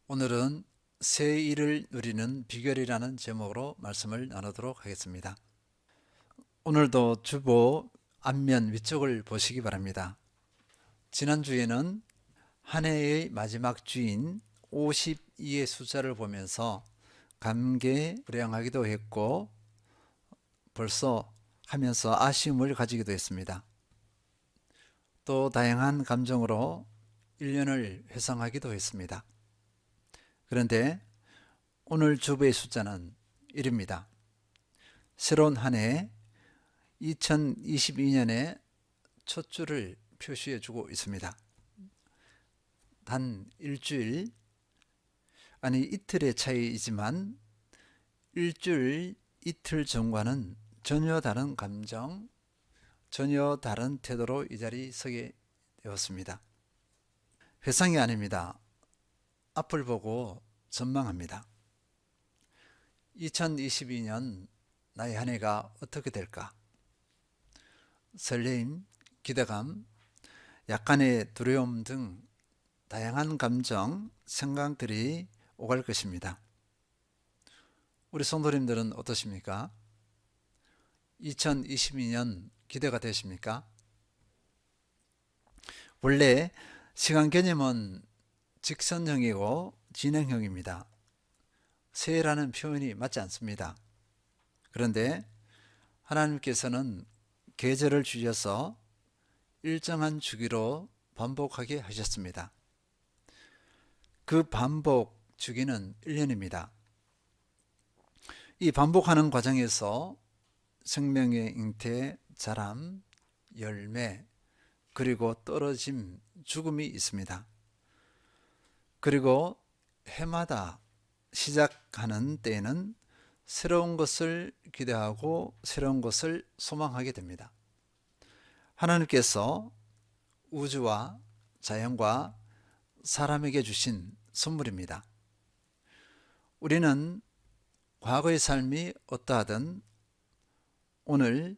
오늘은 새 일을 누리는 비결이라는 제목으로 말씀을 나누도록 하겠습니다. 오늘도 주보 앞면 위쪽을 보시기 바랍니다. 지난주에는 한 해의 마지막 주인 52의 숫자를 보면서 감개무량하기도 했고 벌써 하면서 아쉬움을 가지기도 했습니다. 또 다양한 감정으로 1년을 회상하기도 했습니다. 그런데 오늘 주보의 숫자는 1입니다. 새로운 한 해 2022년의 첫 주를 표시해 주고 있습니다. 단 일주일, 아니 이틀의 차이이지만 일주일, 이틀 전과는 전혀 다른 감정, 전혀 다른 태도로 이 자리에 서게 되었습니다. 회상이 아닙니다. 앞을 보고 전망합니다. 2022년 나의 한 해가 어떻게 될까? 설레임, 기대감, 약간의 두려움 등 다양한 감정, 생각들이 오갈 것입니다. 우리 성도님들은 어떠십니까? 2022년 기대가 되십니까? 원래 시간 개념은 직선형이고 진행형입니다. 새해라는 표현이 맞지 않습니다. 그런데 하나님께서는 계절을 주셔서 일정한 주기로 반복하게 하셨습니다. 그 반복 주기는 1년입니다. 이 반복하는 과정에서 생명의 잉태, 자람, 열매, 그리고 떨어짐, 죽음이 있습니다. 그리고 해마다 시작하는 때에는 새로운 것을 기대하고 새로운 것을 소망하게 됩니다. 하나님께서 우주와 자연과 사람에게 주신 선물입니다. 우리는 과거의 삶이 어떠하든 오늘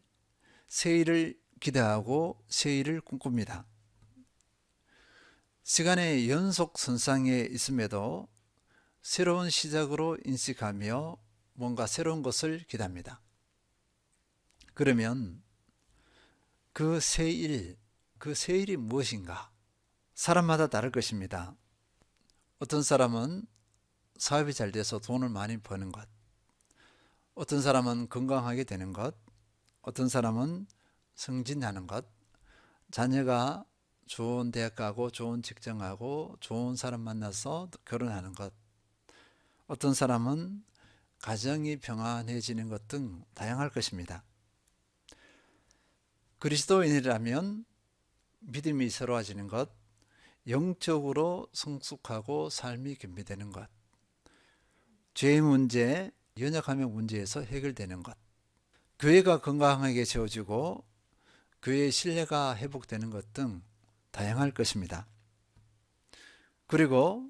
새 일을 기대하고 새 일을 꿈꿉니다. 시간의 연속선상에 있음에도 새로운 시작으로 인식하며 뭔가 새로운 것을 기대합니다. 그러면 그 새 일이 무엇인가? 사람마다 다를 것입니다. 어떤 사람은 사업이 잘 돼서 돈을 많이 버는 것, 어떤 사람은 건강하게 되는 것, 어떤 사람은 승진하는 것, 자녀가 좋은 대학 가고 좋은 직장 가고 좋은 사람 만나서 결혼하는 것, 어떤 사람은 가정이 평안해지는 것 등 다양할 것입니다. 그리스도인이라면 믿음이 새로워지는 것, 영적으로 성숙하고 삶이 겸비되는 것, 죄의 문제, 연약함의 문제에서 해결되는 것, 교회가 건강하게 채워지고 교회의 신뢰가 회복되는 것 등 다양할 것입니다. 그리고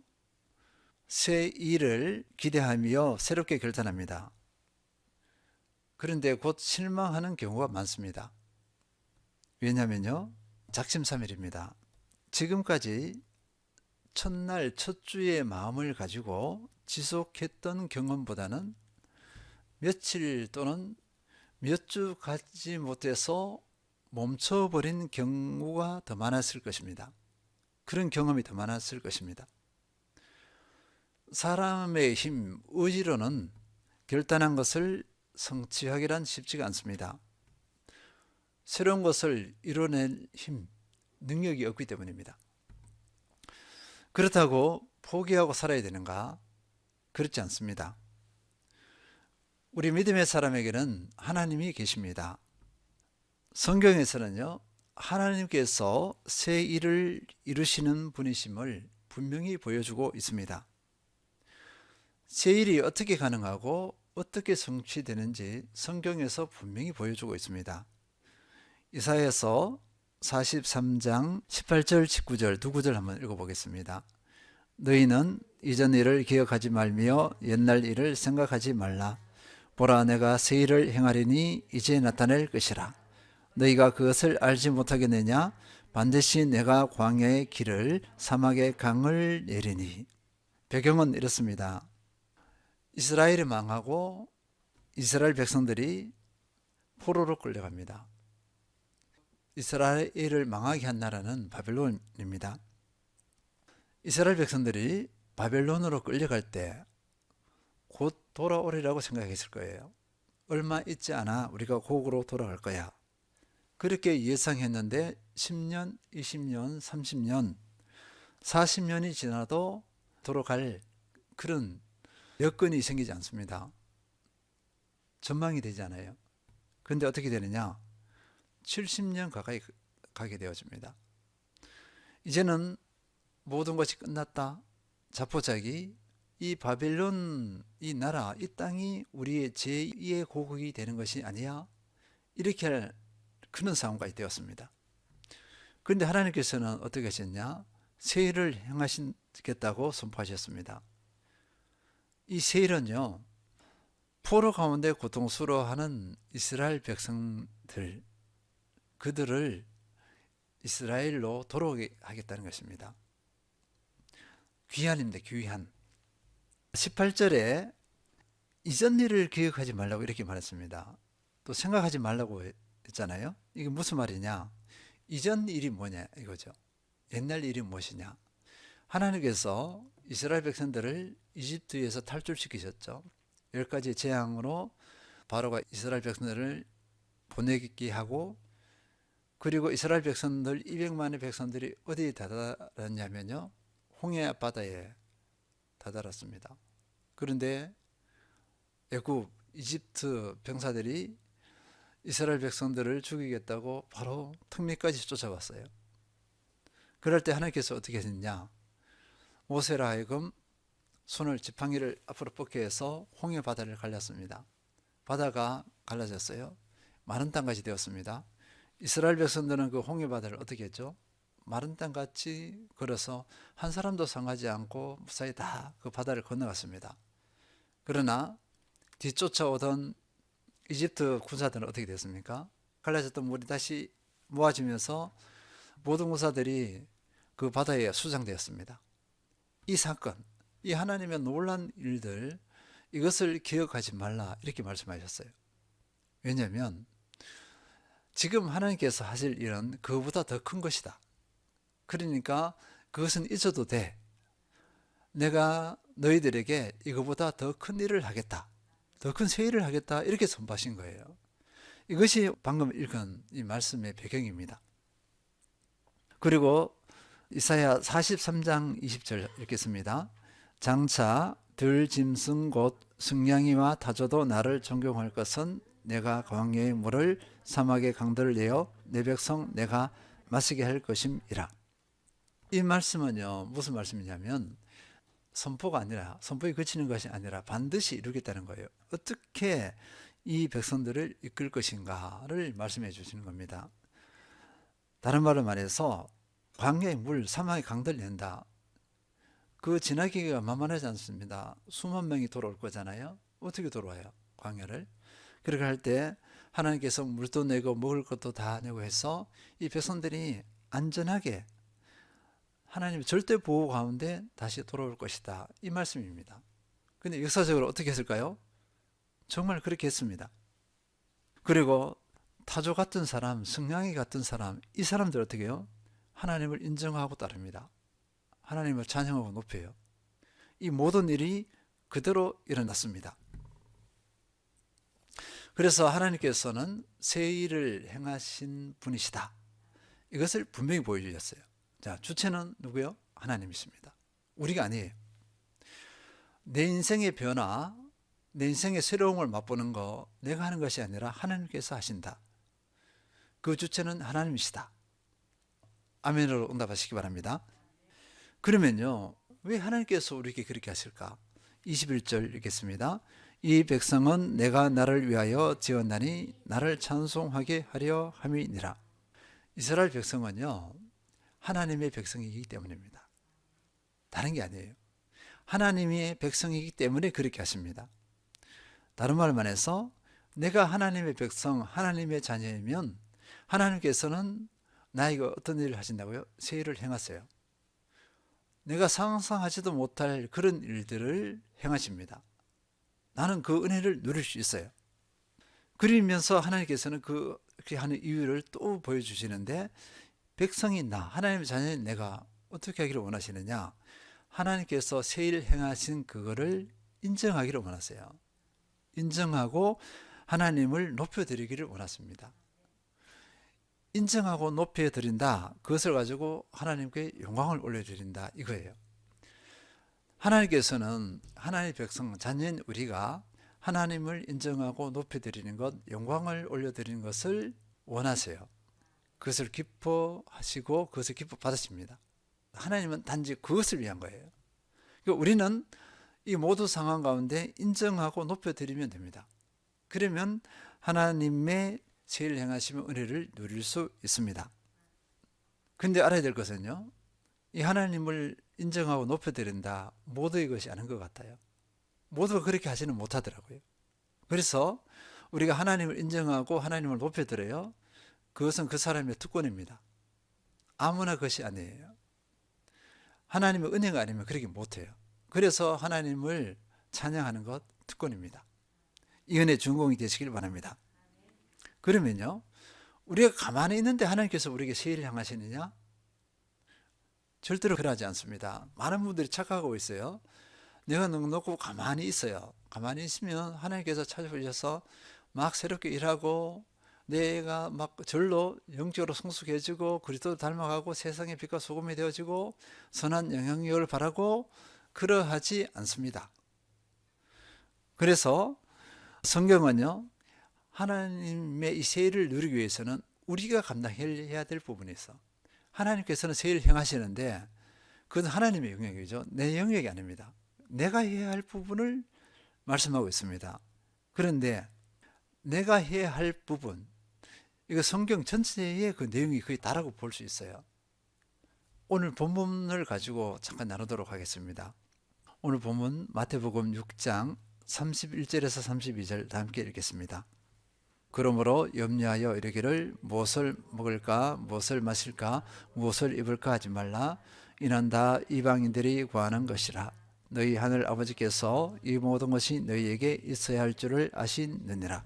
새 일을 기대하며 새롭게 결단합니다. 그런데 곧 실망하는 경우가 많습니다. 왜냐하면요, 작심삼일입니다. 지금까지 첫날 첫 주의 마음을 가지고 지속했던 경험보다는 며칠 또는 몇 주 가지 못해서 멈춰버린 경우가 더 많았을 것입니다. 그런 경험이 더 많았을 것입니다. 사람의 힘, 의지로는 결단한 것을 성취하기란 쉽지가 않습니다. 새로운 것을 이뤄낼 힘, 능력이 없기 때문입니다. 그렇다고 포기하고 살아야 되는가? 그렇지 않습니다. 우리 믿음의 사람에게는 하나님이 계십니다. 성경에서는요, 하나님께서 새 일을 이루시는 분이심을 분명히 보여주고 있습니다. 새 일이 어떻게 가능하고 어떻게 성취되는지 성경에서 분명히 보여주고 있습니다. 이사야서 43장 18절 19절 두 구절 한번 읽어보겠습니다. 너희는 이전 일을 기억하지 말며 옛날 일을 생각하지 말라. 보라, 내가 새 일을 행하리니 이제 나타낼 것이라. 너희가 그것을 알지 못하겠느냐? 반드시 내가 광야의 길을 사막의 강을 내리니. 배경은 이렇습니다. 이스라엘이 망하고 이스라엘 백성들이 포로로 끌려갑니다. 이스라엘을 망하게 한 나라는 바벨론입니다. 이스라엘 백성들이 바벨론으로 끌려갈 때 곧 돌아오리라고 생각했을 거예요. 얼마 있지 않아 우리가 고국으로 돌아갈 거야. 그렇게 예상했는데 10년, 20년, 30년, 40년이 지나도 돌아갈 그런 여건이 생기지 않습니다. 전망이 되지 않아요. 그런데 어떻게 되느냐? 70년 가까이 가게 되어집니다. 이제는 모든 것이 끝났다. 자포자기 이 바벨론 이 나라 이 땅이 우리의 제2의 고국이 되는 것이 아니야. 이렇게 할 그런 상황까지 되었습니다. 그런데 하나님께서는 어떻게 하셨냐? 세일을 행하시겠다고 선포하셨습니다. 이 세일은요, 포로 가운데 고통스러워하는 이스라엘 백성들, 그들을 이스라엘로 돌아오게 하겠다는 것입니다. 귀환입니다. 귀환. 18절에 이전 일을 기억하지 말라고 이렇게 말했습니다. 또 생각하지 말라고 했잖아요. 이게 무슨 말이냐? 이전 일이 뭐냐 이거죠. 옛날 일이 무엇이냐? 하나님께서 이스라엘 백성들을 이집트에서 탈출시키셨죠. 10가지 재앙으로 바로가 이스라엘 백성들을 보내게 하고, 그리고 이스라엘 백성들 200만의 백성들이 어디에 다다랐냐면요, 홍해 바다에 다다랐습니다. 그런데 애굽 이집트 병사들이 이스라엘 백성들을 죽이겠다고 바로 턱밑까지 쫓아왔어요. 그럴 때 하나님께서 어떻게 했느냐? 모세로 하여금 손을 지팡이를 앞으로 뻗게 해서 홍해 바다를 갈랐습니다. 바다가 갈라졌어요. 마른 땅같이 되었습니다. 이스라엘 백성들은 그 홍해 바다를 어떻게 했죠? 마른 땅같이 걸어서 한 사람도 상하지 않고 무사히 다 그 바다를 건너갔습니다. 그러나 뒤쫓아오던 이집트 군사들은 어떻게 됐습니까? 갈라졌던 물이 다시 모아지면서 모든 군사들이 그 바다에 수장되었습니다. 이 사건, 이 하나님의 놀란 일들, 이것을 기억하지 말라 이렇게 말씀하셨어요. 왜냐하면 지금 하나님께서 하실 일은 그보다 더 큰 것이다. 그러니까 그것은 잊어도 돼. 내가 너희들에게 이거보다 더 큰 일을 하겠다. 더 큰 새 일을 하겠다. 이렇게 선포하신 거예요. 이것이 방금 읽은 이 말씀의 배경입니다. 그리고 이사야 43장 20절 읽겠습니다. 장차 들짐승 곧 승냥이와 타조도 나를 존경할 것은 내가 광야의 물을 사막의 강들을 내어 내 백성 내가 마시게 할 것임이라. 이 말씀은요, 무슨 말씀이냐면 선포가 아니라, 선포에 그치는 것이 아니라 반드시 이루겠다는 거예요. 어떻게 이 백성들을 이끌 것인가를 말씀해 주시는 겁니다. 다른 말로 말해서 광야의 물, 사막의 강들 낸다. 그 지나기가 만만하지 않습니다. 수만 명이 돌아올 거잖아요. 어떻게 돌아와요? 광야를. 그렇게 할 때 하나님께서 물도 내고 먹을 것도 다 내고 해서 이 백성들이 안전하게 하나님의 절대 보호 가운데 다시 돌아올 것이다. 이 말씀입니다. 근데 역사적으로 어떻게 했을까요? 정말 그렇게 했습니다. 그리고 타조 같은 사람, 승냥이 같은 사람, 이 사람들 어떻게 해요? 하나님을 인정하고 따릅니다. 하나님을 찬양하고 높여요. 이 모든 일이 그대로 일어났습니다. 그래서 하나님께서는 새 일을 행하신 분이시다. 이것을 분명히 보여주셨어요. 자, 주체는 누구요? 하나님이십니다. 우리가 아니에요. 내 인생의 변화, 내 인생의 새로움을 맛보는 거 내가 하는 것이 아니라 하나님께서 하신다. 그 주체는 하나님이시다. 아멘으로 응답하시기 바랍니다. 그러면요, 왜 하나님께서 우리에게 그렇게 하실까? 21절 읽겠습니다. 이 백성은 내가 나를 위하여 지었나니 나를 찬송하게 하려 함이니라. 이스라엘 백성은요, 하나님의 백성이기 때문입니다. 다른 게 아니에요. 하나님의 백성이기 때문에 그렇게 하십니다. 다른 말만 해서 내가 하나님의 백성, 하나님의 자녀이면 하나님께서는 나에게 어떤 일을 하신다고요? 새 일을 행하세요. 내가 상상하지도 못할 그런 일들을 행하십니다. 나는 그 은혜를 누릴 수 있어요. 그러면서 하나님께서는 그렇게 하는 이유를 또 보여주시는데, 백성이 하나님의 자녀인 내가 어떻게 하기를 원하시느냐? 하나님께서 새 일 행하신 그거를 인정하기를 원하세요. 인정하고 하나님을 높여드리기를 원하십니다. 인정하고 높여드린다, 그것을 가지고 하나님께 영광을 올려드린다, 이거예요. 하나님께서는 하나님의 백성, 자녀인 우리가 하나님을 인정하고 높여드리는 것, 영광을 올려드리는 것을 원하세요. 그것을 기뻐하시고 그것을 기뻐 받으십니다. 하나님은 단지 그것을 위한 거예요. 그러니까 우리는 이 모든 상황 가운데 인정하고 높여드리면 됩니다. 그러면 하나님의 새 일 행하시면 은혜를 누릴 수 있습니다. 근데 알아야 될 것은요, 이 하나님을 인정하고 높여드린다, 모두의 것이 아닌 것 같아요. 모두가 그렇게 하지는 못하더라고요. 그래서 우리가 하나님을 인정하고 하나님을 높여드려요. 그것은 그 사람의 특권입니다. 아무나 그것이 아니에요. 하나님의 은혜가 아니면 그렇게 못해요. 그래서 하나님을 찬양하는 것 특권입니다. 이 은혜 준공이 되시길 바랍니다. 그러면요, 우리가 가만히 있는데 하나님께서 우리에게 새 일을 향하시느냐? 절대로 그러지 않습니다. 많은 분들이 착각하고 있어요. 내가 넉넉고 가만히 있어요. 가만히 있으면 하나님께서 찾아오셔서 막 새롭게 일하고, 내가 막 절로 영적으로 성숙해지고 그리스도를 닮아가고 세상의 빛과 소금이 되어지고 선한 영향력을 바라고, 그러하지 않습니다. 그래서 성경은요, 하나님의 이 새 일을 누리기 위해서는 우리가 감당해야 될 부분이 있어. 하나님께서는 새 일을 행하시는데 그건 하나님의 영역이죠. 내 영역이 아닙니다. 내가 해야 할 부분을 말씀하고 있습니다. 그런데 내가 해야 할 부분, 이거 성경 전체의 그 내용이 거의 다라고 볼 수 있어요. 오늘 본문을 가지고 잠깐 나누도록 하겠습니다. 오늘 본문 마태복음 6장 31절에서 32절 다 함께 읽겠습니다. 그러므로 염려하여 이르기를 무엇을 먹을까, 무엇을 마실까, 무엇을 입을까 하지 말라. 이는 다 이방인들이 구하는 것이라. 너희 하늘 아버지께서 이 모든 것이 너희에게 있어야 할 줄을 아시느니라.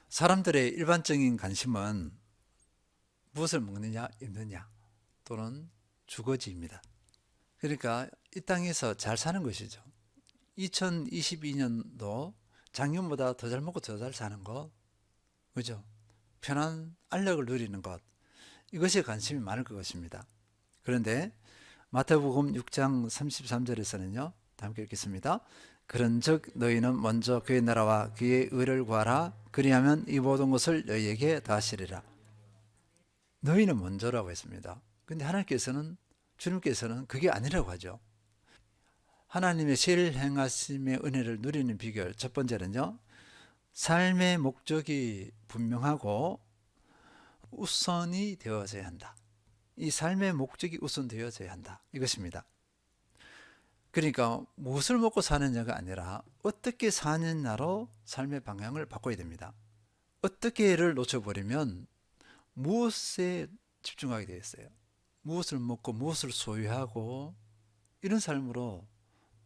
사람들의 일반적인 관심은 무엇을 먹느냐, 입느냐, 또는 주거지입니다. 그러니까 이 땅에서 잘 사는 것이죠. 2022년도 작년보다 더 잘 먹고 더 잘 사는 것, 그죠? 편한 안락을 누리는 것, 이것에 관심이 많을 것입니다. 그런데 마태복음 6장 33절에서는요, 함께 읽겠습니다. 그런즉 너희는 먼저 그의 나라와 그의 의를 구하라. 그리하면 이 모든 것을 너희에게 다하시리라. 너희는 먼저라고 했습니다. 근데 하나님께서는, 주님께서는 그게 아니라고 하죠. 하나님의 새 일 행하심의 은혜를 누리는 비결, 첫 번째는요, 삶의 목적이 분명하고 우선이 되어져야 한다. 이 삶의 목적이 우선되어져야 한다, 이것입니다. 그러니까 무엇을 먹고 사느냐가 아니라 어떻게 사느냐로 삶의 방향을 바꿔야 됩니다. 어떻게를 놓쳐버리면 무엇에 집중하게 되어 있어요. 무엇을 먹고 무엇을 소유하고 이런 삶으로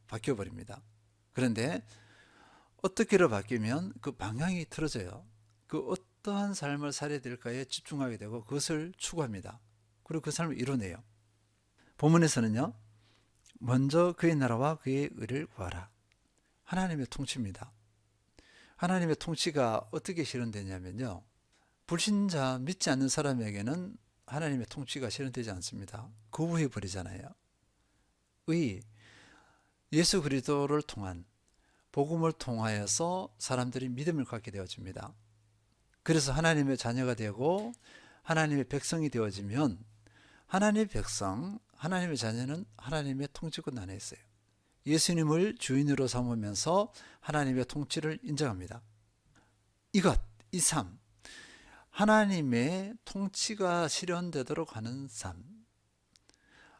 바뀌어버립니다. 그런데 어떻게로 바뀌면 그 방향이 틀어져요. 그 어떠한 삶을 살아야 될까에 집중하게 되고 그것을 추구합니다. 그리고 그 삶을 이뤄내요. 본문에서는요, 먼저 그의 나라와 그의 의를 구하라. 하나님의 통치입니다. 하나님의 통치가 어떻게 실현되냐면요, 불신자, 믿지 않는 사람에게는 하나님의 통치가 실현되지 않습니다. 거부해 버리잖아요. 예수 그리스도를 통한 복음을 통하여서 사람들이 믿음을 갖게 되어집니다. 그래서 하나님의 자녀가 되고 하나님의 백성이 되어지면, 하나님의 백성, 하나님의 자녀는 하나님의 통치권 안에 있어요. 예수님을 주인으로 삼으면서 하나님의 통치를 인정합니다. 이 삶, 하나님의 통치가 실현되도록 하는 삶,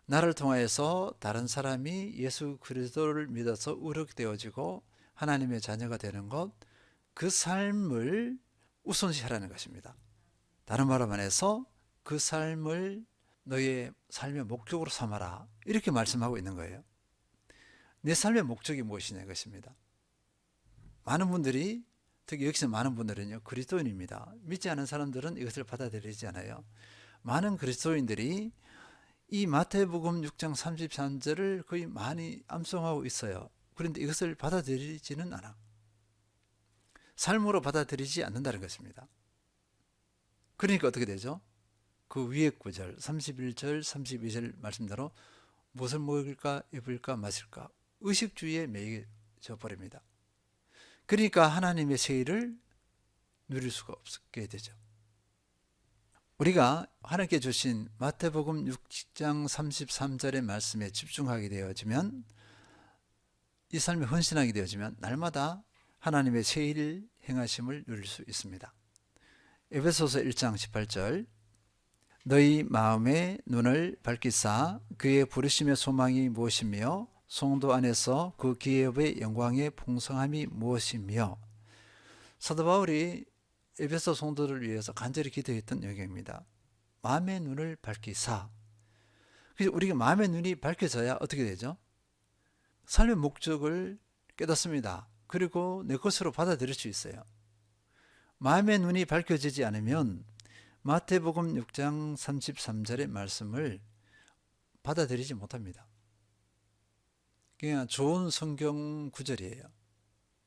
나를 통하여서 다른 사람이 예수 그리스도를 믿어서 의롭되어지고 하나님의 자녀가 되는 것, 그 삶을 우선시하라는 것입니다. 다른 말로 말해서 그 삶을 너의 삶의 목적으로 삼아라. 이렇게 말씀하고 있는 거예요. 내 삶의 목적이 무엇이냐 이것입니다. 많은 분들이, 특히 여기서 많은 분들은요, 그리스도인입니다. 믿지 않은 사람들은 이것을 받아들이지 않아요. 많은 그리스도인들이 이 마태복음 6장 33절을 거의 많이 암송하고 있어요. 그런데 이것을 받아들이지는 않아. 삶으로 받아들이지 않는다는 것입니다. 그러니까 어떻게 되죠? 그 위에 구절 31절 32절 말씀대로 무엇을 먹을까 입을까 마실까 의식주의에 매여져 버립니다. 그러니까 하나님의 세일을 누릴 수가 없게 되죠. 우리가 하나님께 주신 마태복음 6장 33절의 말씀에 집중하게 되어지면, 이 삶에 헌신하게 되어지면 날마다 하나님의 세일 행하심을 누릴 수 있습니다. 에베소서 1장 18절 너희 마음의 눈을 밝히사 그의 부르심의 소망이 무엇이며 성도 안에서 그 기업의 영광의 풍성함이 무엇이며. 사도 바울이 에베소 성도를 위해서 간절히 기도했던 영역입니다. 마음의 눈을 밝히사. 그래서 우리가 마음의 눈이 밝혀져야 어떻게 되죠? 삶의 목적을 깨닫습니다. 그리고 내 것으로 받아들일 수 있어요. 마음의 눈이 밝혀지지 않으면 마태복음 6장 33절의 말씀을 받아들이지 못합니다. 그냥 좋은 성경 구절이에요.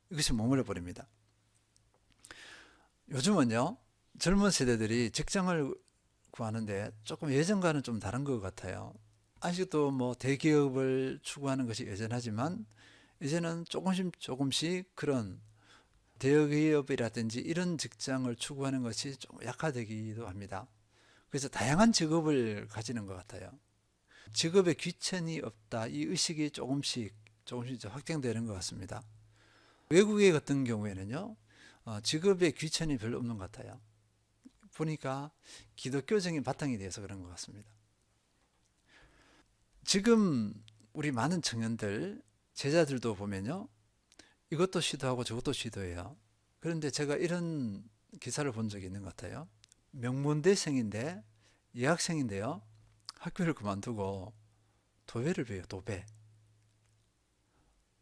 이것이 머물러 버립니다. 요즘은요, 젊은 세대들이 직장을 구하는데 조금 예전과는 좀 다른 것 같아요. 아직도 뭐 대기업을 추구하는 것이 여전하지만 이제는 조금씩 그런 대기업이라든지 이런 직장을 추구하는 것이 좀 약화되기도 합니다. 그래서 다양한 직업을 가지는 것 같아요. 직업에 귀천이 없다, 이 의식이 조금씩 확장되는 것 같습니다. 외국의 같은 경우에는요, 직업에 귀천이 별로 없는 것 같아요. 보니까 기독교적인 바탕이 돼서 그런 것 같습니다. 지금 우리 많은 청년들, 제자들도 보면요, 이것도 시도하고 저것도 시도해요. 그런데 제가 이런 기사를 본 적이 있는 것 같아요. 명문대생인데, 예학생인데요, 학교를 그만두고 도배를 배워요.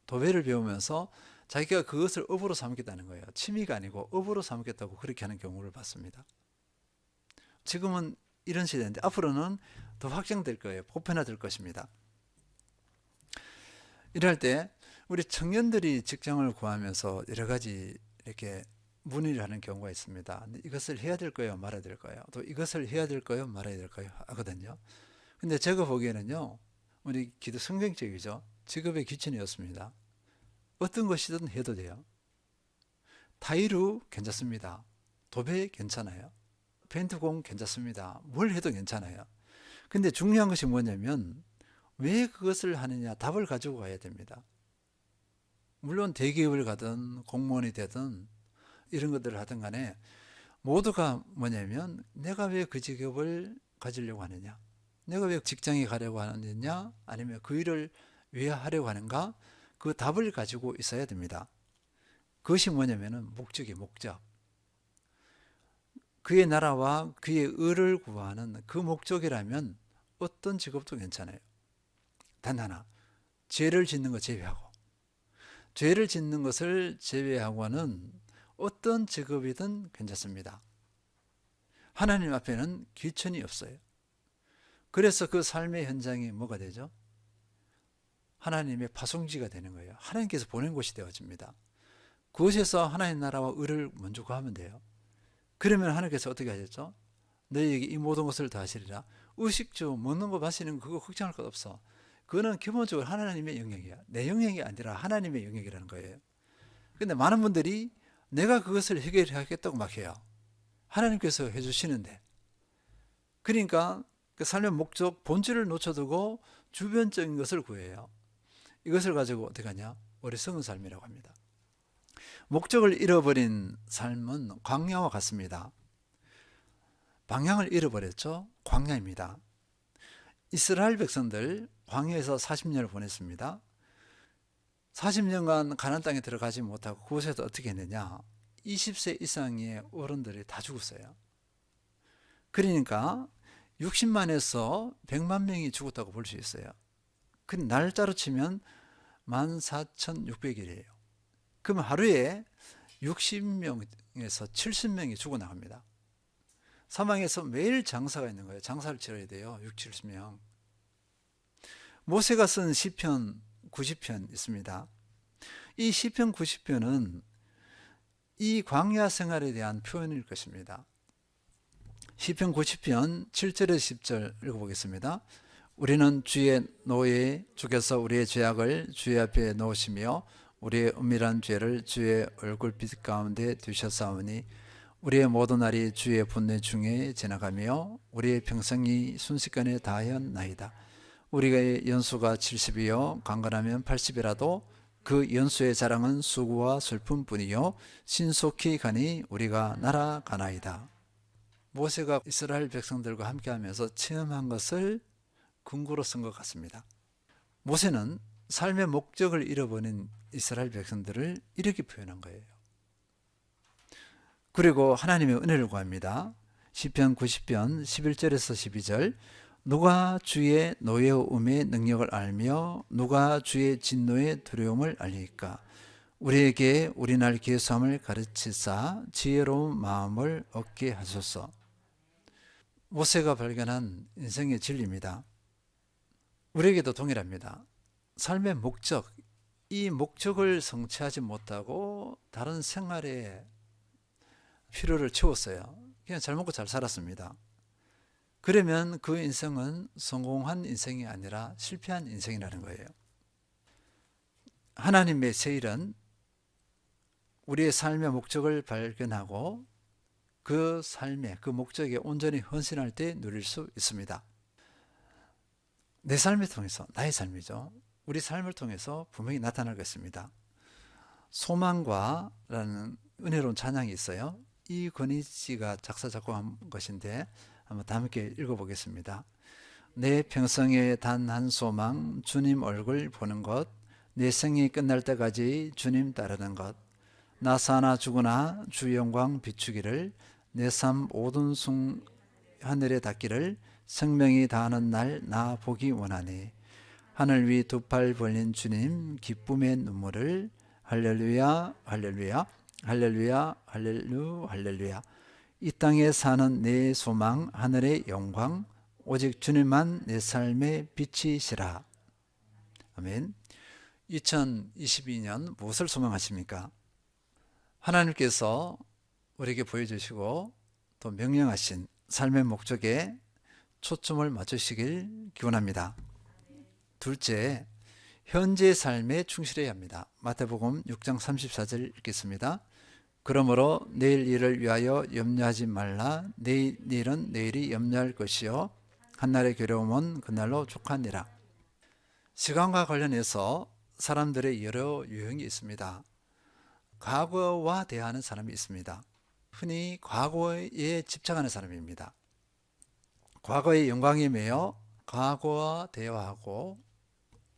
도배를 배우면서 자기가 그것을 업으로 삼겠다는 거예요. 취미가 아니고 업으로 삼겠다고 그렇게 하는 경우를 봤습니다. 지금은 이런 시대인데 앞으로는 더 확장될 거예요. 보편화될 것입니다. 이럴 때 우리 청년들이 직장을 구하면서 여러 가지 이렇게 문의를 하는 경우가 있습니다. 이것을 해야 될까요? 말아야 될까요? 또 이것을 해야 될까요? 말아야 될까요? 하거든요. 근데 제가 보기에는요, 우리 기도 성경적이죠. 직업의 귀천이 없습니다. 어떤 것이든 해도 돼요. 타이루 괜찮습니다. 도배 괜찮아요. 페인트공 괜찮습니다. 뭘 해도 괜찮아요. 근데 중요한 것이 뭐냐면 왜 그것을 하느냐, 답을 가지고 가야 됩니다. 물론 대기업을 가든 공무원이 되든 이런 것들을 하든 간에 모두가 뭐냐면 내가 왜 그 직업을 가지려고 하느냐, 내가 왜 직장에 가려고 하느냐, 아니면 그 일을 왜 하려고 하는가, 그 답을 가지고 있어야 됩니다. 그것이 뭐냐면은 목적. 그의 나라와 그의 의를 구하는 그 목적이라면 어떤 직업도 괜찮아요. 단 하나, 죄를 짓는 것 제외하고. 죄를 짓는 것을 제외하고는 어떤 직업이든 괜찮습니다. 하나님 앞에는 귀천이 없어요. 그래서 그 삶의 현장이 뭐가 되죠? 하나님의 파송지가 되는 거예요. 하나님께서 보낸 곳이 되어집니다. 그곳에서 하나님 나라와 의를 먼저 구하면 돼요. 그러면 하나님께서 어떻게 하셨죠? 너희에게 이 모든 것을 다 하시리라. 의식주, 먹는 거 마시는 거 그거 걱정할 것 없어. 그거는 기본적으로 하나님의 영역이야. 내 영역이 아니라 하나님의 영역이라는 거예요. 근데 많은 분들이 내가 그것을 해결하겠다고 막 해요. 하나님께서 해주시는데. 그러니까 그 삶의 목적, 본질을 놓쳐두고 주변적인 것을 구해요. 이것을 가지고 어떻게 하냐? 어리석은 삶이라고 합니다. 목적을 잃어버린 삶은 광야와 같습니다. 방향을 잃어버렸죠? 광야입니다. 이스라엘 백성들 광야에서 40년을 보냈습니다. 40년간 가나안 땅에 들어가지 못하고 그곳에서 어떻게 했느냐? 20세 이상의 어른들이 다 죽었어요. 그러니까 60만에서 100만 명이 죽었다고 볼 수 있어요. 그 날짜로 치면 14,600일이에요. 그럼 하루에 60명에서 70명이 죽어나갑니다. 사망해서 매일 장사가 있는 거예요. 장사를 치러야 돼요. 6, 70명. 모세가 쓴 시편 90편 있습니다. 이 시편 90편은 이 광야 생활에 대한 표현일 것입니다. 시편 90편 7절에서 10절 읽어보겠습니다. 우리는 주의 노에 주께서 우리의 죄악을 주의 앞에 놓으시며 우리의 은밀한 죄를 주의 얼굴빛 가운데 두셨사오니 우리의 모든 날이 주의 분내 중에 지나가며 우리의 평생이 순식간에 다하였나이다. 우리의 연수가 70이요 강건하면 80이라도 그 연수의 자랑은 수고와 슬픔뿐이요 신속히 가니 우리가 날아가나이다. 모세가 이스라엘 백성들과 함께하면서 체험한 것을 근거로 쓴 것 같습니다. 모세는 삶의 목적을 잃어버린 이스라엘 백성들을 이렇게 표현한 거예요. 그리고 하나님의 은혜를 구합니다. 시편 90편 11절에서 12절 누가 주의 노여움의 능력을 알며 누가 주의 진노의 두려움을 알리까 우리에게 우리날 계수함을 가르치사 지혜로운 마음을 얻게 하소서. 모세가 발견한 인생의 진리입니다. 우리에게도 동일합니다. 삶의 목적, 이 목적을 성취하지 못하고 다른 생활에 필요를 채웠어요. 그냥 잘 먹고 잘 살았습니다. 그러면 그 인생은 성공한 인생이 아니라 실패한 인생이라는 거예요. 하나님의 새 일은 우리의 삶의 목적을 발견하고 그 삶의 그 목적에 온전히 헌신할 때 누릴 수 있습니다. 내 삶을 통해서, 나의 삶이죠. 우리 삶을 통해서 분명히 나타날 것입니다. 소망과라는 은혜로운 찬양이 있어요. 이건희 씨가 작사 작곡한 것인데 한번 다 함께 읽어보겠습니다. 내 평생에 단 한 소망 주님 얼굴 보는 것 내 생이 끝날 때까지 주님 따르는 것 나 사나 죽으나 주 영광 비추기를 내 삶 모든 순 하늘에 닿기를 생명이 다하는 날 나 보기 원하네. 하늘 위 두 팔 벌린 주님 기쁨의 눈물을 할렐루야 할렐루야 할렐루야 할렐루 할렐루야. 이 땅에 사는 내 소망 하늘의 영광 오직 주님만 내 삶의 빛이시라. 아멘. 2022년 무엇을 소망하십니까? 하나님께서 우리에게 보여주시고 또 명령하신 삶의 목적에 초점을 맞추시길 기원합니다. 둘째, 현재 삶에 충실해야 합니다. 마태복음 6장 34절 읽겠습니다. 그러므로 내일 일을 위하여 염려하지 말라. 내일 일은 내일이 염려할 것이요 한날의 괴로움은 그날로 족하니라. 시간과 관련해서 사람들의 여러 유형이 있습니다. 과거와 대하는 사람이 있습니다. 흔히 과거에 집착하는 사람입니다. 과거의 영광에 매여 과거와 대화하고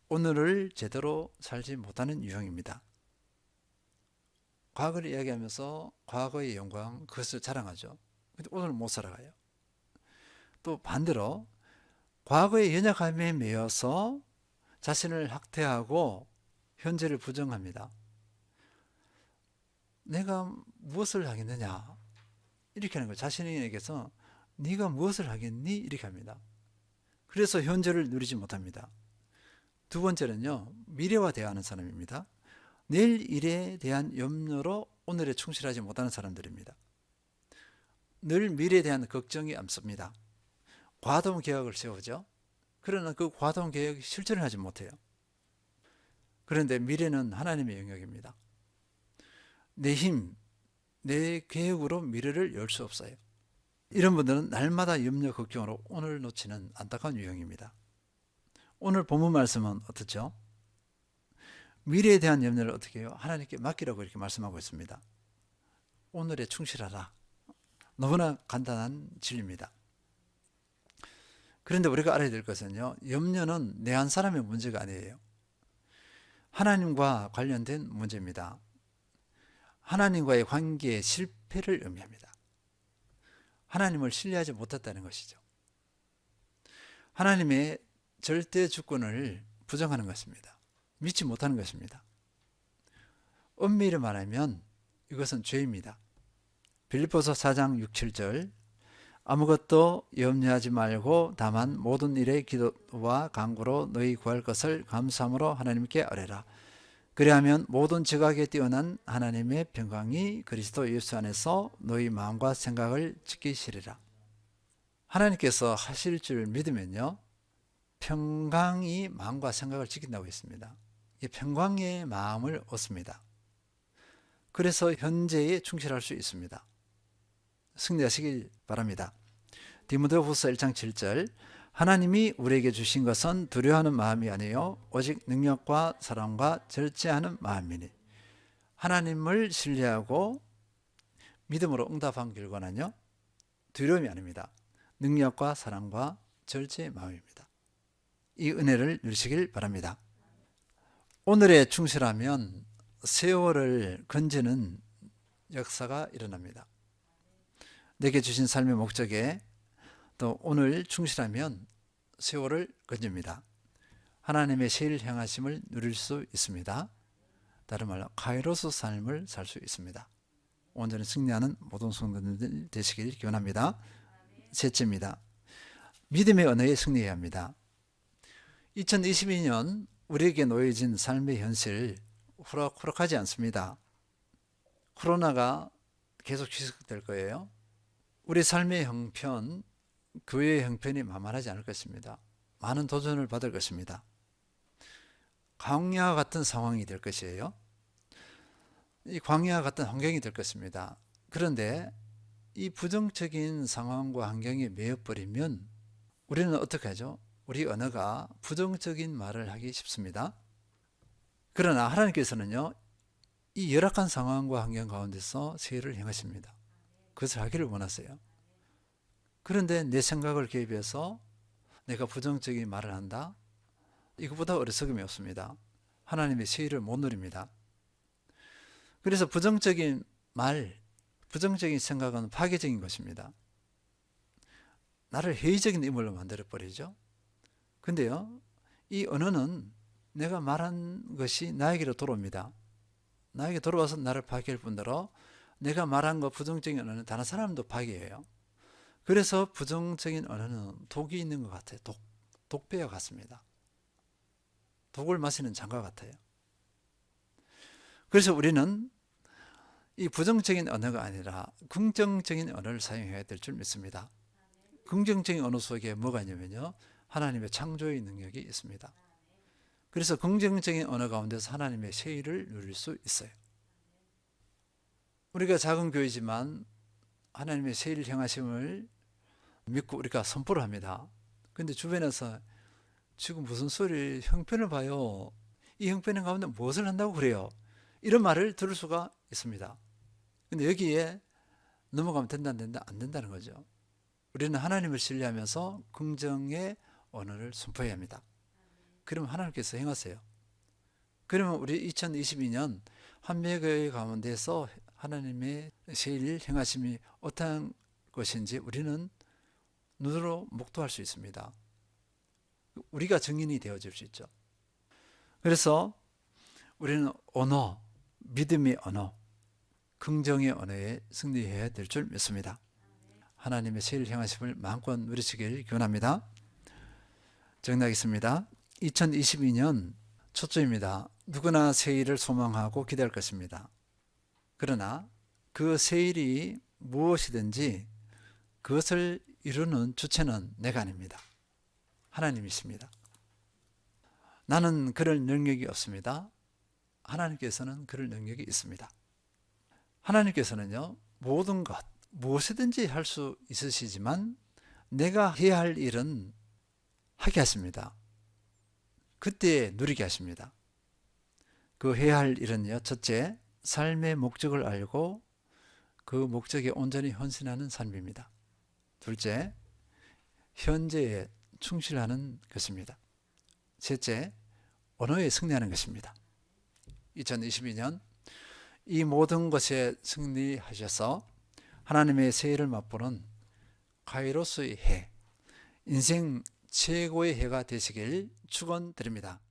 오늘을 제대로 살지 못하는 유형입니다. 과거를 이야기하면서 과거의 영광, 그것을 자랑하죠. 근데 오늘은 못 살아가요. 또 반대로 과거의 연약함에 매여서 자신을 학대하고 현재를 부정합니다. 내가 무엇을 하겠느냐 이렇게 하는 거예요. 자신에게서 네가 무엇을 하겠니? 이렇게 합니다. 그래서 현재를 누리지 못합니다. 두 번째는요, 미래와 대화하는 사람입니다. 내일 일에 대한 염려로 오늘에 충실하지 못하는 사람들입니다. 늘 미래에 대한 걱정이 앞섭니다. 과도한 계획을 세우죠. 그러나 그 과도한 계획이 실천을 하지 못해요. 그런데 미래는 하나님의 영역입니다. 내 힘, 내 계획으로 미래를 열 수 없어요. 이런 분들은 날마다 염려, 걱정으로 오늘 놓치는 안타까운 유형입니다. 오늘 본문 말씀은 어떻죠? 미래에 대한 염려를 어떻게 해요? 하나님께 맡기라고 이렇게 말씀하고 있습니다. 오늘에 충실하라. 너무나 간단한 진리입니다. 그런데 우리가 알아야 될 것은요, 염려는 내 한 사람의 문제가 아니에요. 하나님과 관련된 문제입니다. 하나님과의 관계의 실패를 의미합니다. 하나님을 신뢰하지 못했다는 것이죠. 하나님의 절대 주권을 부정하는 것입니다. 믿지 못하는 것입니다. 엄밀히 말하면 이것은 죄입니다. 빌립보서 4장 6, 7절 아무것도 염려하지 말고 다만 모든 일에 기도와 간구로 너희 구할 것을 감사함으로 하나님께 아뢰라. 그리하면 모든 지각에 뛰어난 하나님의 평강이 그리스도 예수 안에서 너희 마음과 생각을 지키시리라. 하나님께서 하실 줄 믿으면요, 평강이 마음과 생각을 지킨다고 했습니다. 이 평강의 마음을 얻습니다. 그래서 현재에 충실할 수 있습니다. 승리하시길 바랍니다. 디모데후서 1장 7절 하나님이 우리에게 주신 것은 두려워하는 마음이 아니요 오직 능력과 사랑과 절제하는 마음이니. 하나님을 신뢰하고 믿음으로 응답한 결과는요, 두려움이 아닙니다. 능력과 사랑과 절제의 마음입니다. 이 은혜를 누리시길 바랍니다. 오늘에 충실하면 세월을 건지는 역사가 일어납니다. 내게 주신 삶의 목적에 또 오늘 충실하면 세월을 건집니다. 하나님의 세일 행하심을 누릴 수 있습니다. 다른 말로 카이로스 삶을 살 수 있습니다. 온전히 승리하는 모든 성도들 되시길 기원합니다. 셋째입니다. 믿음의 언어에 승리해야 합니다. 2022년 우리에게 놓여진 삶의 현실 호락호락하지 않습니다. 코로나가 계속 지속될 거예요. 우리 삶의 형편, 교회의 형편이 만만하지 않을 것입니다. 많은 도전을 받을 것입니다. 광야와 같은 상황이 될 것이에요. 이 광야와 같은 환경이 될 것입니다. 그런데 이 부정적인 상황과 환경에 매여버리면 우리는 어떻게 하죠? 우리 언어가 부정적인 말을 하기 쉽습니다. 그러나 하나님께서는요, 이 열악한 상황과 환경 가운데서 세일을 행하십니다. 그것을 하기를 원하세요. 그런데 내 생각을 개입해서 내가 부정적인 말을 한다? 이것보다 어리석음이 없습니다. 하나님의 세일을 못 누립니다. 그래서 부정적인 말, 부정적인 생각은 파괴적인 것입니다. 나를 회의적인 인물로 만들어버리죠. 근데요, 이 언어는 내가 말한 것이 나에게로 돌아옵니다. 나에게 돌아와서 나를 파괴할 뿐더러 내가 말한 것 부정적인 언어는 다른 사람도 파괴해요. 그래서 부정적인 언어는 독이 있는 것 같아요. 독배와 같습니다. 독을 마시는 잔과 같아요. 그래서 우리는 이 부정적인 언어가 아니라 긍정적인 언어를 사용해야 될 줄 믿습니다. 긍정적인 언어 속에 뭐가 있냐면요, 하나님의 창조의 능력이 있습니다. 그래서 긍정적인 언어 가운데서 하나님의 세일을 누릴 수 있어요. 우리가 작은 교회지만 하나님의 세일 행하심을 믿고 우리가 선포를 합니다. 그런데 주변에서 지금 무슨 소리, 형편을 봐요. 이 형편 가운데 무엇을 한다고 그래요? 이런 말을 들을 수가 있습니다. 근데 여기에 넘어가면 된다, 안 된다, 안 된다는 거죠. 우리는 하나님을 신뢰하면서 긍정의 언어를 선포해야 합니다. 그러면 하나님께서 행하세요. 그러면 우리 2022년 한매교회 가운데서 하나님의 세일 행하심이 어떠한 것인지 우리는 눈으로 목도할 수 있습니다. 우리가 증인이 되어줄 수 있죠. 그래서 우리는 언어, 믿음의 언어, 긍정의 언어에 승리해야 될 줄 믿습니다. 하나님의 세일 행하심을 마음껏 누리시길 기원합니다. 정리하겠습니다. 2022년 초점입니다. 누구나 세일을 소망하고 기대할 것입니다. 그러나 그 세일이 무엇이든지 그것을 이루는 주체는 내가 아닙니다. 하나님이십니다. 나는 그럴 능력이 없습니다. 하나님께서는 그럴 능력이 있습니다. 하나님께서는요, 모든 것, 무엇이든지 할 수 있으시지만 내가 해야 할 일은 하게 하십니다. 그때 누리게 하십니다. 그 해야 할 일은요, 첫째, 삶의 목적을 알고 그 목적에 온전히 헌신하는 삶입니다. 둘째, 현재에 충실하는 것입니다. 셋째, 언어에 승리하는 것입니다. 2022년 이 모든 것에 승리하셔서 하나님의 세일을 맛보는 카이로스의 해, 인생 최고의 해가 되시길 축원드립니다.